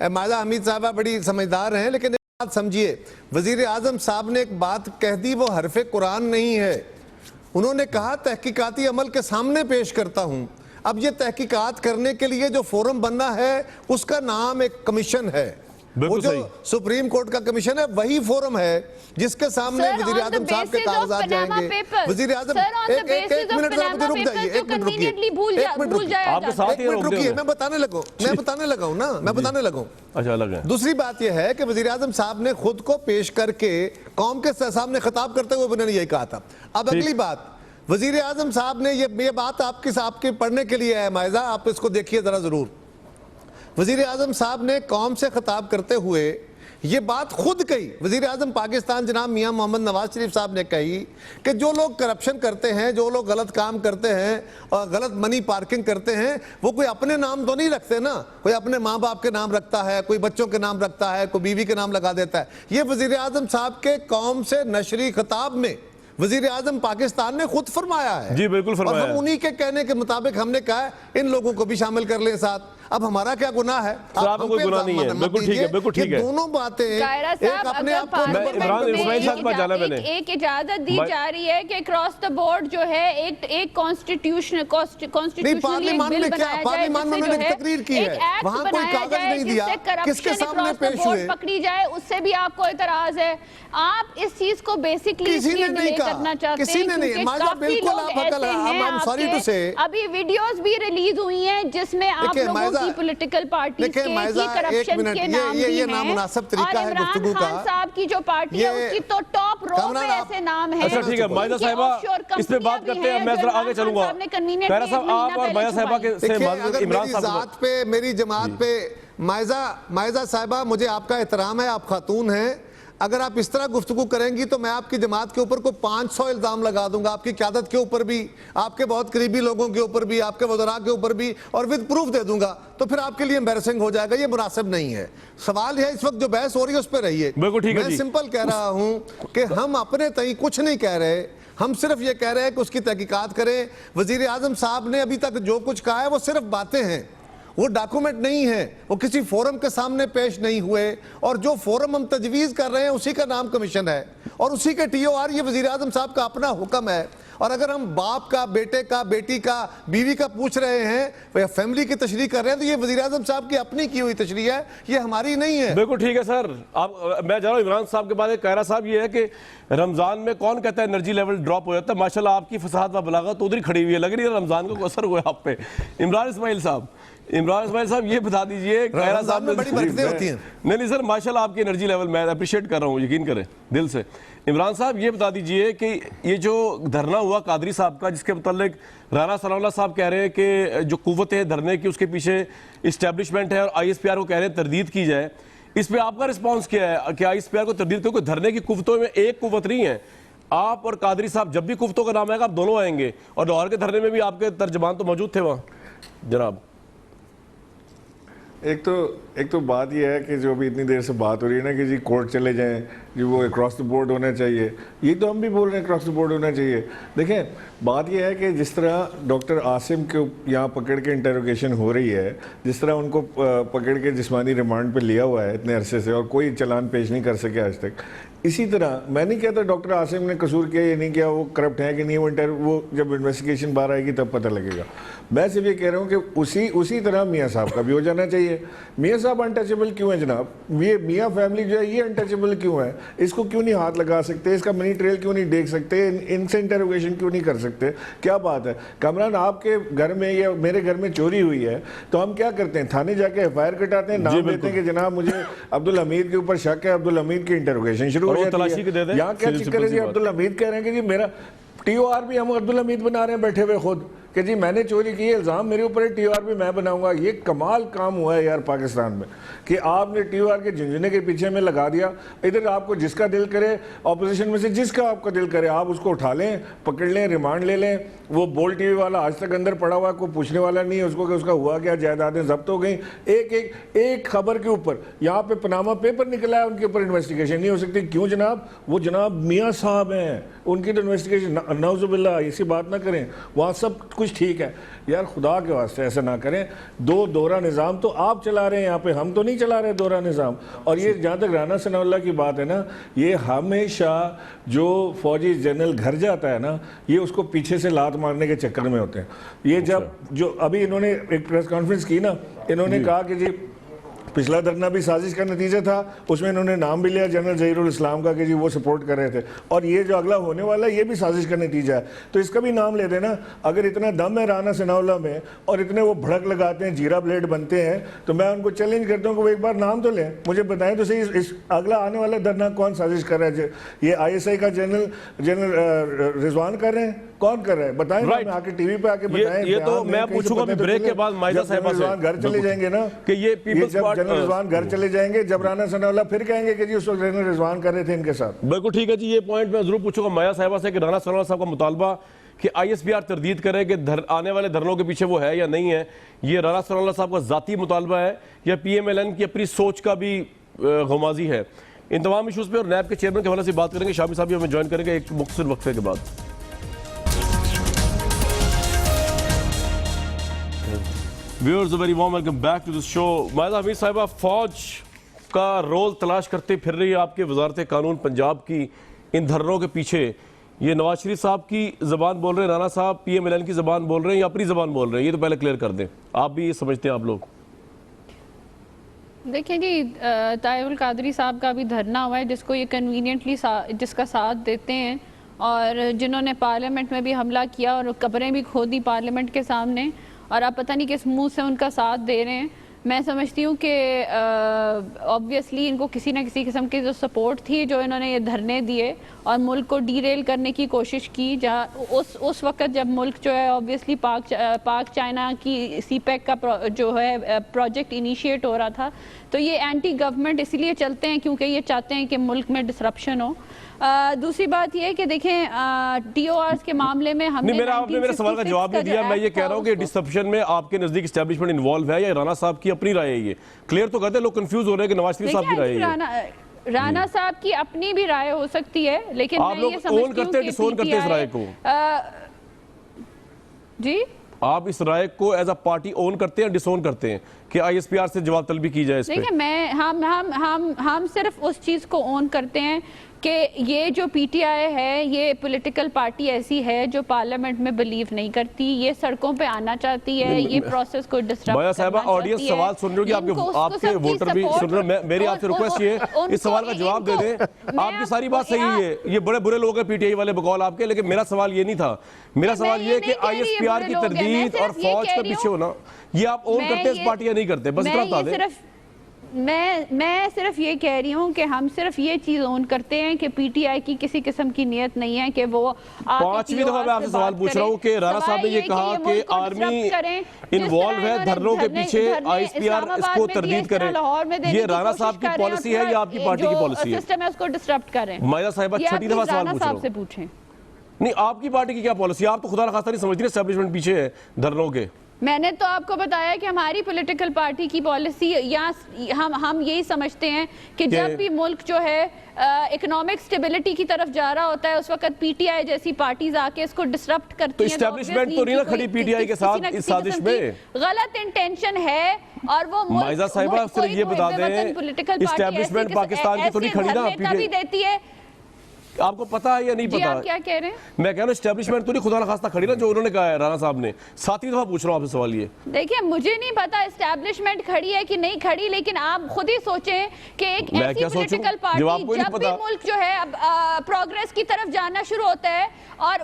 मायदा हमीद साहबा बड़ी समझदार हैं, लेकिन एक बात समझिए, वजीर आजम साहब ने एक बात कह दी, वो हरफ कुरान नहीं है। उन्होंने कहा तहकीकाती अमल के सामने पेश करता हूं। अब ये तहकीकात करने के लिए जो फोरम बनना है उसका नाम एक कमीशन है, वो जो सुप्रीम कोर्ट का कमीशन है वही फोरम है जिसके सामने वजीर आजम साहब के कागजात जाएंगे। वजीर आजम एक मिनट रुक जाइए, एक मिनट रुकिए, मैं बताने लगा हूं ना, मैं बताने लगा। अच्छा लगा। दूसरी बात यह है कि वजीर आजम साहब ने खुद को पेश करके कौम के सामने खिताब करते हुए उन्होंने यही कहा था। अब अगली बात, वजीर आजम साहब ने ये बात आपके पढ़ने के लिए है मायजा, आप इसको देखिए जरा जरूर। वजीर आजम साहब ने कौम से खिताब करते हुए ये बात खुद कही, वजीर आजम पाकिस्तान जनाब मियां मोहम्मद नवाज शरीफ साहब ने कही कि जो लोग करप्शन करते हैं, जो लोग गलत काम करते हैं और गलत मनी पार्किंग करते हैं, वो कोई अपने नाम तो नहीं रखते ना, कोई अपने माँ बाप के नाम रखता है, कोई बच्चों के नाम रखता है, कोई बीवी के नाम लगा देता है। ये वजीर आजम साहब के कौम से नशरी खिताब में वजीर आजम पाकिस्तान ने खुद फरमाया है जी, बिल्कुल फरमाया। और हम उन्हीं के कहने के मुताबिक हमने कहा है इन लोगों को भी शामिल कर लें साथ। अब हमारा क्या गुनाह है? आप कोई गुनाह नहीं है, बिल्कुल ठीक है, बिल्कुल ठीक है। दोनों बातें एक अपने आप को एक इजाजत दी जा रही है कि क्रॉस द बोर्ड जो है एक कॉन्स्टिट्यूशनली बिल बनाया जाए, पार्लियामेंट में उन्होंने तकरीर की है, वहां कोई कागज नहीं दिया, किसके सामने पेश हुए, पकड़ी जाए, उससे भी आपको इतराज है। आप इस चीज को बेसिकली करना चाहते हैं, किसी ने नहीं, बिल्कुल आप हकल है, सॉरी टू से। अभी वीडियोस भी रिलीज हुई हैं जिसमें आप लोगों की पॉलिटिकल पार्टी के करप्शन के नाम भी हैं, ये नामुनासिब तरीका है गुफ्तगू का। खान साहब की जो पार्टी है उसकी तो टॉप रो पे ऐसे नाम है। अच्छा ठीक है, मायदा साहिबा इस पे बात करते हैं, मैं जरा आगे चलूंगा। कायरा साहब आप और मायदा साहिबा के से इमरान साहब पे, मेरी जमात पे मायदा साहिबा, मुझे आपका एहतराम है, आप खातून हैं। अगर आप इस तरह गुफ्तगू करेंगी तो मैं आपकी जमात के ऊपर को 500 इल्ज़ाम लगा दूंगा, आपकी क़यादत के ऊपर भी, आपके बहुत करीबी लोगों के ऊपर भी, आपके वज़रा के ऊपर भी, और विद प्रूफ दे दूंगा। तो फिर आपके लिए एम्बैरसिंग हो जाएगा, ये मुनासिब नहीं है। सवाल है इस वक्त जो बहस हो रही है उस पर रहिए। मैं सिंपल कह रहा हूं कि हम अपने तई कुछ नहीं कह रहे, हम सिर्फ ये कह रहे हैं कि उसकी तहकीकात करें। वज़ीर आज़म साहब ने अभी तक जो कुछ कहा है वो सिर्फ बातें हैं, वो डॉक्यूमेंट नहीं है, वो किसी फोरम के सामने पेश नहीं हुए, और जो फोरम हम तजवीज़ कर रहे हैं उसी का नाम कमीशन है और उसी के TOR ये वज़ीर आज़म साहब का अपना हुक्म है। और अगर हम बाप का, बेटे का, बेटी का, बीवी का पूछ रहे हैं या फैमिली की तशरीह कर रहे हैं, तो ये वज़ीर आज़म साहब की अपनी की हुई तशरीह है, ये हमारी नहीं है। बिल्कुल ठीक है सर। आप मैं जा रहा हूँ इमरान साहब के बाद। कायरा साहब, ये है कि रमजान में कौन कहता है एनर्जी लेवल ड्रॉप हो जाता है? माशाल्लाह आपकी फसाद व बलागत उधर ही खड़ी हुई है, लग रही है रमजान का असर हुआ आप पे। इमरान इस्माइल साहब ये बता दीजिए, कायरा साहब में बड़ी बरकतें होती हैं। नहीं सर, माशाल्लाह आपकी एनर्जी लेवल मैं अप्रिशिएट कर रहा हूँ, यकीन करें दिल से। इमरान साहब ये बता दीजिए कि ये जो धरना हुआ कादरी साहब का, जिसके मुतालिक राना सनाउल्लाह साहब कह रहे हैं कि जो कुव्वत है धरने की उसके पीछे इस्टेब्लिशमेंट है, और ISPR को कह रहे हैं तरदीद की जाए, इस पर आपका रिस्पॉन्स क्या है कि ISPR को तरदीद? क्योंकि धरने की कुव्वतों में एक कुव्वत नहीं है, आप और कादरी साहब, जब भी कुव्वतों का नाम आएगा आप दोनों आएंगे, और लाहौर के धरने में भी आपके तर्जमान तो मौजूद थे वहाँ जनाब। एक तो बात यह है कि जो अभी इतनी देर से बात हो रही है ना कि जी कोर्ट चले जाएं, जो वो अक्रॉस द बोर्ड होना चाहिए, ये तो हम भी बोल रहे हैं अक्रॉस द बोर्ड होना चाहिए। देखें, बात यह है कि जिस तरह डॉक्टर आसिम को यहाँ पकड़ के इंटरोगेशन हो रही है, जिस तरह उनको पकड़ के जिस्मानी रिमांड पे लिया हुआ है इतने अरसे से, और कोई चालान पेश नहीं कर सके आज तक, इसी तरह मैं नहीं कहता डॉक्टर आसिम ने कसूर किया या नहीं किया, वो करप्ट है कि नहीं, वो जब इन्वेस्टिगेशन बाहर आएगी तब पता लगेगा। मैं सिर्फ ये कह रहा हूँ कि उसी तरह मियाँ साहब का भी हो जाना चाहिए। मियाँ साहब अनटचेबल क्यों है जनाब? ये मियाँ फैमिली जो है ये अनटचेबल क्यों है? इसको क्यों नहीं हाथ लगा सकते? इसका मनी ट्रेल क्यों नहीं देख सकते? इनसे इंटरोगेशन क्यों नहीं कर सकते? क्या बात है? कमरान, आपके घर में या मेरे घर में चोरी हुई है तो हम क्या करते हैं? थाने जाके FIR कटाते हैं, नाम देते हैं कि जनाब मुझे अब्दुल हमीद के ऊपर शक है, अब्दुल हमीद की इंटरोगेशन शुरू हो जाती है। यहाँ क्या चक्कर है जी? अब्दुल हमीद कह रहे हैं कि जी मेरा TOR भी हम अब्दुल हमीद बना रहे हैं बैठे हुए खुद, कि जी मैंने चोरी की है, इल्ज़ाम मेरे ऊपर है, TOR भी मैं बनाऊंगा। ये कमाल काम हुआ है यार पाकिस्तान में कि आपने TOR के झुंझुने के पीछे में लगा दिया। इधर आपको जिसका दिल करे, ऑपोजिशन में से जिसका आपका दिल करे, आप उसको उठा लें, पकड़ लें, रिमांड ले लें। वो बोल TV वाला आज तक अंदर पड़ा हुआ, कोई पूछने वाला नहीं है उसको कि उसका हुआ क्या, जायदादें जब्त हो गई। एक खबर के ऊपर यहाँ पे पनामा पेपर निकला है, उनके ऊपर इन्वेस्टिगेशन नहीं हो सकती। क्यों जनाब? वो जनाब मियाँ साहब हैं, उनकी तो इन्वेस्टिगेशन, नौजुबिल्लाह ऐसी बात ना करें, वहाँ सब कुछ ठीक है। यार खुदा के वास्ते ऐसा ना करें। दोहरा निज़ाम तो आप चला रहे हैं यहाँ पे, हम तो नहीं चला रहे दोहरा निज़ाम। और ये जहाँ तक राना सनाउल्लाह की बात है ना, ये हमेशा जो फौजी जनरल घर जाता है ना, ये उसको पीछे से लात मारने के चक्कर में होते हैं। ये जब जो अभी इन्होंने एक प्रेस कॉन्फ्रेंस की ना, इन्होंने कहा कि जी पिछला धरना भी साजिश का नतीजा था, उसमें इन्होंने नाम भी लिया जनरल ज़हीरुल इस्लाम का कि जी वो सपोर्ट कर रहे थे, और ये जो अगला होने वाला है ये भी साजिश का नतीजा है, तो इसका भी नाम ले देना। अगर इतना दम है राना सनाउल्लाह में और इतने वो भड़क लगाते हैं, जीरा ब्लेड बनते हैं, तो मैं उनको चैलेंज करता हूँ कि वो एक बार नाम तो लें, मुझे बताएं तो सही इस अगला आने वाला धरना कौन साजिश कर रहा है? ये ISI का जनरल रिजवान कर रहे हैं, कौन कर रहा है? बताएं, right. आके टीवी पे आके बताएं। ये तो मैं पूछूंगा अभी ब्रेक के बाद माइदा साहिबा से, घर चले जाएंगे ना कि ये पीपल्स पार्टी जनरल रिजवान घर चले जाएंगे, जब राना सनाउल्लाह फिर कहेंगे कि जी उस वक्त जनरल रिजवान कर रहे थे इनके साथ। बिल्कुल ठीक है जी, ये पॉइंट मैं जरूर पूछूंगा माया साहिबा से कि राना सनाउल्लाह साहब का मुतालबा कि ISPR तरदीद करे कि आने वाले धरनों के पीछे वो है या नहीं है, ये राना सनाउल्लाह साहब का जाती मुतालबा है या PMLN की अपनी सोच का भी गुमाजी है? इन तमाम इशूज़ पे और नैब के चेयरमैन के हवाले से बात करेंगे। शामी साहब भी हमें ज्वाइन करेंगे एक मुख्तसर वक्फे के बाद। Viewers, very warm welcome back to this show. Maida Hameed sahiba, फौज का रोल तलाश करते फिर रही है आपके वजारत कानून पंजाब की इन धरनों के पीछे। ये नवाज शरीफ साहब की ज़बान बोल रहे हैं, राना साहब PMLN की ज़बान बोल रहे हैं या अपनी ज़बान बोल रहे हैं? ये तो पहले क्लियर कर दें, आप भी ये समझते हैं आप लोग? देखिए जी, ताहिरुल कादरी साहब का भी धरना हुआ है जिसको ये कन्वीनियंटली जिसका साथ देते हैं, और जिन्होंने पार्लियामेंट में भी हमला किया और कब्रें भी खोदी पार्लियामेंट के सामने, और आप पता नहीं किस मुंह से उनका साथ दे रहे हैं। मैं समझती हूँ कि ऑब्वियसली इनको किसी न किसी किस्म की जो सपोर्ट थी, जो इन्होंने ये धरने दिए और मुल्क को डीरेल करने की कोशिश की, जहाँ उस वक्त जब मुल्क जो है ऑब्वियसली पाक चाइना की CPEC का जो है प्रोजेक्ट इनिशिएट हो रहा था, तो ये एंटी गवर्नमेंट इसलिए चलते हैं क्योंकि ये चाहते हैं कि मुल्क में डिसरप्शन हो। दूसरी बात ये कि देखें, TORs के मामले में हमने आपने मेरे सवाल का जवाब नहीं दिया। मैं ये कह रहा हूँ कि डिसरप्शन में आपके नजदीक एस्टेब्लिशमेंट इन्वॉल्व है या राना साहब की अपनी राय है? ये क्लियर तो करते हैं, लोग कंफ्यूज हो रहे हैं कि नवाज शरीफ साहब की राय है। राना साहब की अपनी भी राय हो सकती है, लेकिन आप लोग ओन करते हैं, डिसोन करते हैं इस राय को जी। आप इस राय को एज अ पार्टी ओन करते हैं, डिसोन करते हैं कि ISPR से जवाब तलबी की जाए इस पे? देखिए, मैं हम सिर्फ उस चीज़ को ओन करते हैं कि ये जो PTI है, ये पॉलिटिकल पार्टी ऐसी है जो पार्लियामेंट में बिलीव नहीं करती, ये सड़कों पे आना चाहती है, ये प्रोसेस को डिस्टर्ब माया साहिबा, ऑडियंस सवाल सुन रही होगी, आपके वोटर भी सुन रहे हैं। मेरी आपसे रिक्वेस्ट ये है, इस सवाल का जवाब दे दें। आपकी सारी बात सही है, ये बड़े बुरे लोग हैं PTI वाले बकौल आपके, लेकिन मेरा सवाल ये नहीं था। मेरा सवाल ये है कि ISPR की तरदीद और फौज के पीछे होना, ये आप ओन करते हैं, इस पार्टी नहीं करते? बस इतना बता दें। मैं सिर्फ ये कह रही हूँ कि हम सिर्फ ये चीज ओन करते हैं कि PTI की किसी किस्म की नियत नहीं है कि वो 5वीं दफा मैं आपसे सवाल पूछ रहा हूँ कि राणा साहब ने ये कहा कि आर्मी इन्वॉल्व है धरनों के पीछे, ISPR इसको तरदीद करे। ये राणा साहब की पॉलिसी है या आपकी पार्टी की पॉलिसी है? सिस्टम है उसको डिस्टर्ब करें। माया साहिबा, छठी दफा सवाल पूछ रहा हूँ। पूछें। नहीं, आपकी पार्टी की क्या पॉलिसी है? आप तो खुदा ना खास्ता नहीं समझती एस्टेब्लिशमेंट पीछे है धरनों के। मैंने तो आपको बताया कि हमारी पॉलिटिकल पार्टी की पॉलिसी या हम यही समझते हैं कि जब भी मुल्क जो है इकोनॉमिक स्टेबिलिटी की तरफ जा रहा होता है, उस वक्त PTI जैसी पार्टीज आके इसको डिस्टर्प्ट करती हैं। तो एस्टेब्लिशमेंट तो नहीं ना खड़ी PTI के साथ इस साजिश में? गलत इंटेंशन है और वो माइजा साहिबा सिर्फ ये बता दें, एस्टेब्लिशमेंट पाकिस्तान की तो नहीं खड़ी ना PTI देती है। आपको पता है या नहीं पता? आप क्या कह रहे हैं? मैं कह रहा हूँ एस्टेब्लिशमेंट तो नहीं खुदा ना खास्ता खड़ी ना, जो उन्होंने कहा है राणा साहब ने। 7वीं दफा पूछ रहा हूँ आपसे सवाल ये। देखिए, मुझे नहीं पता एस्टेब्लिशमेंट खड़ी है कि नहीं खड़ी, लेकिन आप खुद ही सोचें कि एक ऐसी पॉलिटिकल पार्टी जब भी मुल्क जो है प्रोग्रेस की तरफ जाना शुरू होता है और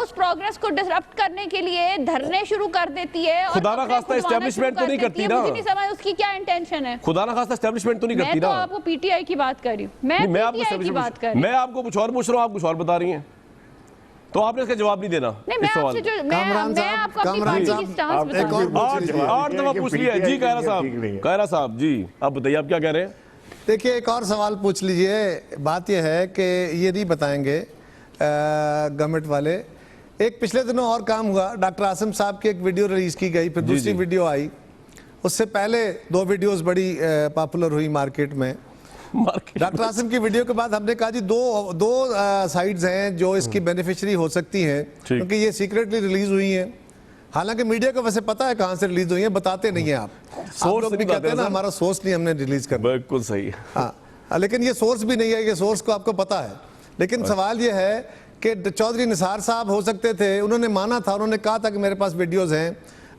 उस प्रोग्रेस को डिसरप्ट करने के लिए धरने शुरू कर देती है। खुदा ना खास्ता एस्टेब्लिशमेंट तो नहीं करती ना। मुझे नहीं समझ उसकी क्या इंटेंशन है। खुदा ना खास्ता एस्टेब्लिशमेंट तो नहीं करती ना। मैं तो आपको PTI की बात कर रही हूँ, मैं PTI की बात कर रही हूँ। मैं आपको कुछ और पूछ रहा हूँ, आप कुछ और बता रही हैं, तो आपने इसका जवाब नहीं देना। नहीं, मैं आपसे जो मैं आपको अपनी पार्टी की स्टांस बता रही हूं। 8 दफा पूछ लिया जी। कायरा साहब जी, आप बताइए, आप क्या कह रहे हैं? देखिए, एक और सवाल पूछ लीजिए। बात यह है कि ये नहीं बताएंगे गवर्नमेंट वाले। एक पिछले दिनों और काम हुआ, डॉक्टर आसिम साहब की एक वीडियो रिलीज की गई, फिर दूसरी वीडियो आई। उससे पहले 2 वीडियोस बड़ी पॉपुलर हुई मार्केट में। डॉक्टर आसिम की वीडियो के बाद हमने कहा जी दो साइड्स हैं जो इसकी बेनिफिशियरी हो सकती हैं, क्योंकि ये सीक्रेटली रिलीज हुई हैं। हालांकि मीडिया को वैसे पता है कहां से रिलीज हुई है, बताते नहीं है। आप लोग भी कहते हैं ना हमारा सोर्स नहीं हमने रिलीज कर। बिल्कुल सही। हाँ, लेकिन ये सोर्स भी नहीं है, ये सोर्स को आपको पता है। लेकिन सवाल ये है कि चौधरी निसार साहब हो सकते थे, उन्होंने माना था, उन्होंने कहा था कि मेरे पास वीडियोज हैं।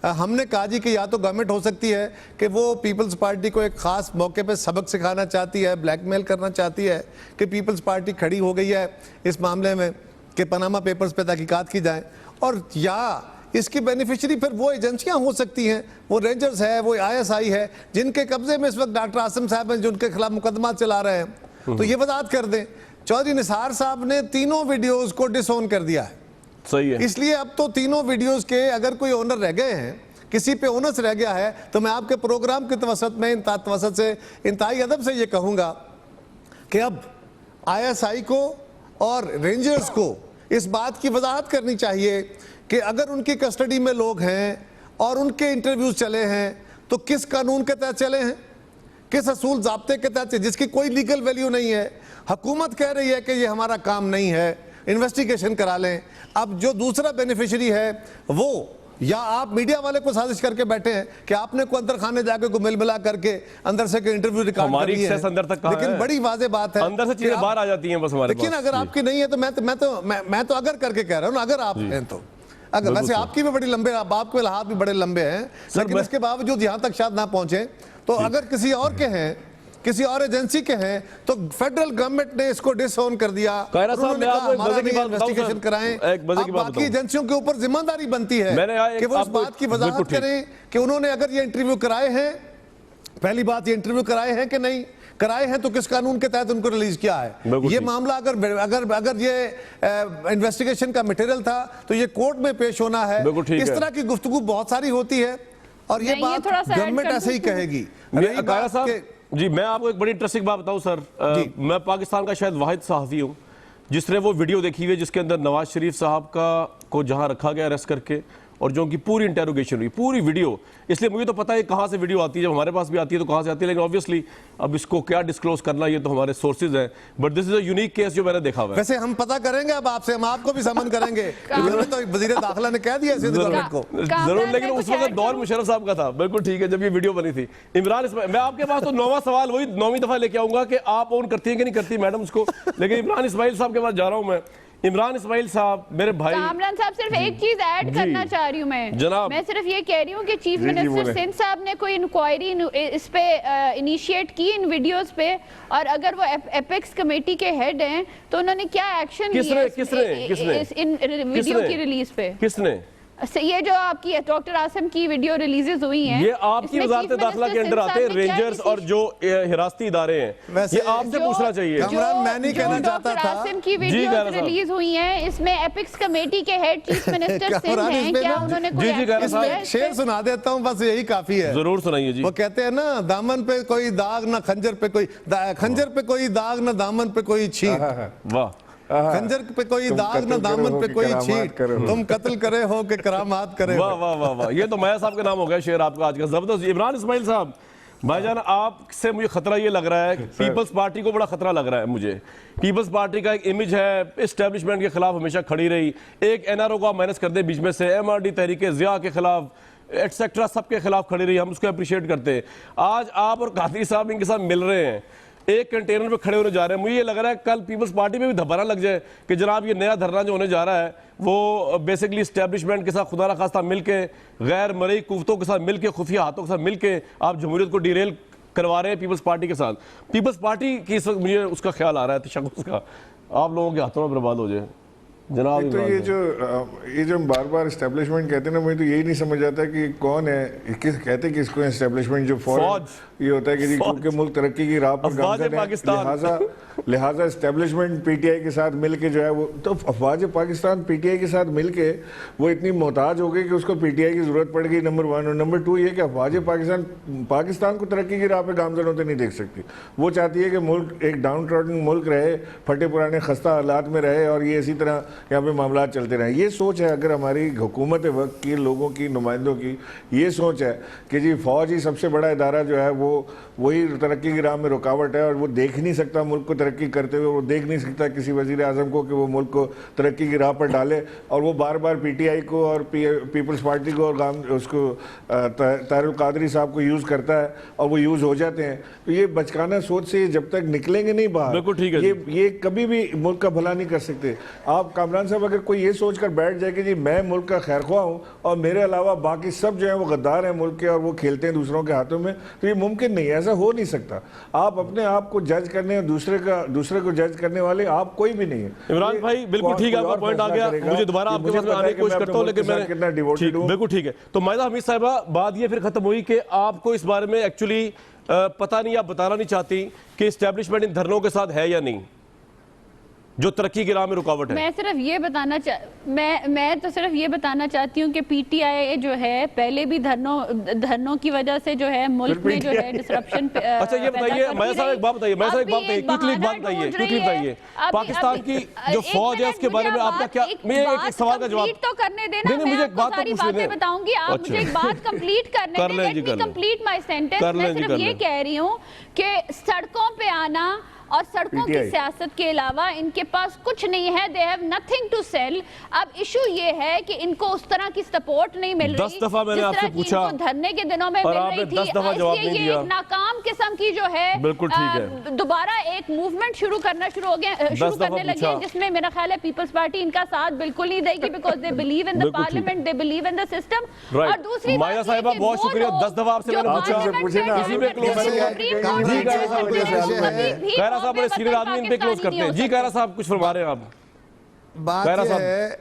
हमने कहा जी कि या तो गवर्नमेंट हो सकती है कि वो पीपल्स पार्टी को एक खास मौके पे सबक सिखाना चाहती है, ब्लैकमेल करना चाहती है कि पीपल्स पार्टी खड़ी हो गई है इस मामले में कि पनामा पेपर्स पे तहकीकात की जाए, और या इसकी बेनिफिशियरी फिर वो एजेंसियां हो सकती हैं, वो रेंजर्स है, वो ISI है, जिनके कब्जे में इस वक्त डॉक्टर आसिम साहब हैं, जिनके खिलाफ मुकदमा चला रहे हैं। तो ये वजाहत कर दें। चौधरी निसार साहब ने तीनों वीडियोज को डिसओन कर दिया है। सही है। इसलिए अब तो तीनों वीडियोस के अगर कोई ओनर रह गए हैं, किसी पे ओनर्स रह गया है, तो मैं आपके प्रोग्राम के तवसत में इंतहाई अदब से ये कहूंगा कि अब ISI को और रेंजर्स को इस बात की वजाहत करनी चाहिए कि अगर उनकी कस्टडी में लोग हैं और उनके इंटरव्यूज चले हैं तो किस कानून के तहत चले हैं, किस असूल ज़ाब्ते के तहत, जिसकी कोई लीगल वैल्यू नहीं है। हुकूमत कह रही है कि ये हमारा काम नहीं है, इन्वेस्टिगेशन करा लें। अब जो दूसरा बेनिफिशियरी है वो, या आप मीडिया वाले को साजिश करके बैठे हैं कि आपने को अंदर खाने जाके को मिल मिला करके अंदर से इंटरव्यू रिकॉर्ड कर लिए हैं। अंदर तक लेकिन बड़ी वाजे बात है, अंदर से चीजें बाहर आ जाती हैं बस हमारे पास। लेकिन अगर आपकी नहीं है तो मैं तो अगर करके कह रहा हूँ, अगर आप हैं तो, अगर वैसे आपकी भी बड़ी लंबे, आपके हाथ भी बड़े लंबे हैं, लेकिन इसके बावजूद यहाँ तक शायद ना पहुंचे, तो अगर किसी और के हैं, किसी और एजेंसी के हैं, तो फेडरल गवर्नमेंट ने इसको डिसओन कर दिया। इन्वेस्टिगेशन कराएं। बाकी एजेंसियों के ऊपर जिम्मेदारी बनती है कि वो उस बात की वजाहत करें कि उन्होंने अगर ये इंटरव्यू कराए हैं, पहली बात ये इंटरव्यू कराए हैं कि नहीं कराए हैं, तो किस कानून के तहत उनको रिलीज किया है। ये मामला अगर ये इन्वेस्टिगेशन का मटेरियल था तो ये कोर्ट में पेश होना है। इस तरह की गुफ्तगू बहुत सारी होती है और ये बात गवर्नमेंट ऐसे ही कहेगी। जी, मैं आपको एक बड़ी इंटरेस्टिंग बात बताऊं सर। मैं पाकिस्तान का शायद वाहिद सहाफ़ी हूं जिसने वो वीडियो देखी हुई है जिसके अंदर नवाज शरीफ साहब को जहां रखा गया अरेस्ट करके, और जो उनकी पूरी इंटेरोगेशन हुई, पूरी वीडियो। इसलिए मुझे तो पता है कहाँ से वीडियो आती है, जब हमारे पास भी आती है तो कहाँ से आती है, लेकिन ऑब्वियसली अब इसको क्या डिस्क्लोज करना ये तो हमारे सोर्सेज हैं, but this is a unique case जो मैंने देखा हुआ है। वैसे हम पता करेंगे अब आपसे, हम आपको भी समन करेंगे। तो वजीर दाखिला ने कह दिया गवर्नमेंट को जरूर, लेकिन उस वक्त दौर मुशर्रफ साहब का था। बिल्कुल ठीक है, जब ये वीडियो बनी थी। इमरान इस्माइल, मैं आपके पास तो 9वां सवाल वही 9वीं दफा लेके आऊंगा कि आप ऑन करती हैं कि नहीं करती मैडम उसको, लेकिन इमरान इस्माइल साहब के पास जा रहा हूं मैं। इमरान इस्माइल साहब मेरे भाई। कामरान साहब, सिर्फ एक चीज ऐड करना चाह रही हूँ मैं जनाब। मैं सिर्फ ये कह रही हूँ कि चीफ मिनिस्टर सिंध साहब ने कोई इंक्वायरी इस पे इनिशिएट की इन वीडियोस पे, और अगर वो एपेक्स कमेटी के हेड हैं तो उन्होंने क्या एक्शन लिया इन वीडियो की रिलीज पे? किसने? ये जो आपकी डॉक्टर आसिम की वीडियो रिलीजेस हुई हैं, ये आपकी वजारत दाखिला के अंडर आते हैं, रेंजर्स और जो हिरासती इदारे हैं, ये आपसे पूछना चाहिए। कामरान, मैं नहीं कहना चाहता था। आसिम की वीडियो रिलीज हुई हैं, इसमें एपिक्स कमेटी के हेड चीफ मिनिस्टर सिंध हैं, क्या उन्होंने कोई एक्शन लिया? शेर सुना देता हूँ, बस यही काफी है। जरूर सुनाइए जी। वो कहते हैं ना, दामन पे कोई दाग ना खंजर पे कोई खंजर पे कोई दाग ना दामन पे कोई छींट। वाह। खंजर पे कोई दाग ना दामन पे कोई छींट, तुम कत्ल करे हो कि करामात करे। वाह वाह वाह वाह, ये तो माया साहब का नाम हो गया शेर आपका आज का, जबरदस्त। इमरान इस्माइल साहब, भाईजान आपसे मुझे खतरा ये लग रहा है, पीपल्स पार्टी को बड़ा खतरा लग रहा है मुझे। पीपल्स पार्टी का एक इमेज है, एस्टेब्लिशमेंट के खिलाफ हमेशा खड़ी रही। एक एनआरओ को आप माइनस कर दे बीच में से, एमआरडी तहरीके ज़िया के खिलाफ एटसेट्रा सबके खिलाफ खड़ी रही, हम उसको अप्रिशिएट करते हैं। आज आप और कादरी साहब इनके साथ मिल रहे हैं, एक कंटेनर पे खड़े होने जा रहे हैं। मुझे ये लग रहा है कल पीपल्स पार्टी में भी धब्बाना लग जाए कि जनाब ये नया धरना जो होने जा रहा है वो बेसिकली एस्टेब्लिशमेंट के साथ खुदा न खास्ता मिलके, गैर मरई कुव्वतों के साथ मिलके, खुफिया हाथों के साथ मिलके आप जमहूरियत को डिरेल करवा रहे हैं पीपल्स पार्टी के साथ। पीपल्स पार्टी की इस वक्त मुझे उसका ख्याल आ रहा है, तशक्कुस का, आप लोगों के हाथों में बर्बाद हो जाए जनाब। तो ये जो बार बार एस्टेब्लिशमेंट कहते हैं ना, मुझे तो यही नहीं समझ आता कि कौन है, किस कहते किसको एस्टेब्लिशमेंट? जो फौज ये होता है कि जी क्योंकि मुल्क तरक्की की राह पर गामजन है, लिहाजा एस्टेब्लिशमेंट पीटीआई के साथ मिलके जो है वो, तो अफवाज पाकिस्तान पीटीआई के साथ मिलके वो इतनी मोहताज हो गई कि उसको पीटीआई की जरूरत पड़ गई, नंबर 1। और नंबर 2 ये कि अफवाज पाकिस्तान को तरक्की की राह पर गामजन होते नहीं देख सकती। वो चाहती है कि मुल्क एक डाउन ट्रॉडन मुल्क रहे, फटे पुराने खस्ता हालात में रहे, और ये इसी तरह यहाँ पे मामला चलते रहे। ये सोच है अगर हमारी हुकूमत वक्त की लोगों की, नुमाइंदों की ये सोच है कि जी फौज ही सबसे बड़ा इदारा जो है वही तरक्की की राह में रुकावट है, और वो देख नहीं सकता मुल्क को तरक्की करते हुए, वो देख नहीं सकता किसी वजीर आज़म को कि वो मुल्क को तरक्की की राह पर डाले, और वो बार बार पीटीआई को और पीपल्स पार्टी को और उसको तारुल कादरी साहब को यूज़ करता है, और वो यूज़ हो जाते हैं। तो ये बचकाना सोच से जब तक निकलेंगे नहीं बाहर, बिल्कुल ठीक है, ये कभी भी मुल्क का भला नहीं कर सकते। आप कामरान साहब, अगर कोई ये सोच कर बैठ जाए कि जी मैं मुल्क का खैरख्वाह हूँ और मेरे अलावा बाकी सब जो है वो गद्दार हैं मुल्क के और वो खेलते हैं दूसरों के हाथों में, तो ये मुमकिन नहीं है, ऐसा हो नहीं सकता। आप अपने आप को जज करने और दूसरे को जज करने वाले आप कोई भी नहीं है। इमरान भाई बिल्कुल ठीक है, आपका पॉइंट आ गया। मुझे दोबारा आपके पास आने की कोशिश करता हूँ, लेकिन मैं कितना डिवोटेड हूं। बिल्कुल ठीक है। तो मायदा हमीद साहिबा, बात ये फिर खत्म हुई कि आपको इस बारे में एक्चुअली पता नहीं, आप बताना नहीं चाहती कि एस्टेब्लिशमेंट इन धरनों के साथ है या नहीं जो तरक्की की राह में रुकावट है। मैं सिर्फ ये बताना मैं तो सिर्फ ये बताना चाहती हूँ कि पीटीआई जो है पहले भी धरनों की वजह से जो है मुल्क में जो है डिसरप्शन। अच्छा ये बताइए, मैं साहब एक बात बताइए, क्विकली बताइए, पाकिस्तान की जो फौज है उसके बारे में आपका क्या? मैं एक सवाल का जवाब तो करने देना, मैं मुझे एक बात सारी बातें बताऊंगी, आप मुझे एक बात कंप्लीट करने दें। Let me complete my sentence. मैं सिर्फ ये कह रही हूँ कि सड़कों पे आना और सड़कों की सियासत के अलावा इनके पास कुछ नहीं है, they have nothing to sell. अब इशू ये है कि इनको उस तरह की सपोर्ट नहीं मिल रही 10 दफा मैंने आपसे पूछा, धरने के दिनों में मिल रही थी, इसलिए ये एक नाकाम किस्म की जो है बिल्कुल ठीक है, दोबारा एक मूवमेंट शुरू करने लगे हैं, जिसमें मेरा ख्याल है पीपल्स पार्टी इनका साथ बिल्कुल नहीं देगी, because they believe in the parliament, they believe in the system. और दूसरी माया साहिबा बहुत शुक्रिया, 10 दफा आपसे मैंने पूछा, साहब बड़े सीनियर आदमी इन पे क्लोज करते हैं। जी कायरा साहब कुछ फरमा रहे हैं आप?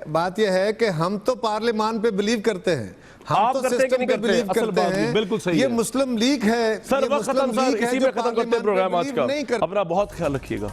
बात यह है कि हम तो पार्लियामान पे बिलीव करते हैं, हम तो सिस्टम पे बिलीव करते हैं। बिल्कुल सही ये मुस्लिम लीग है सर, वक्त खत्म सर, इसी पे खत्म करते हैं प्रोग्राम आज का। अपना बहुत ख्याल रखिएगा।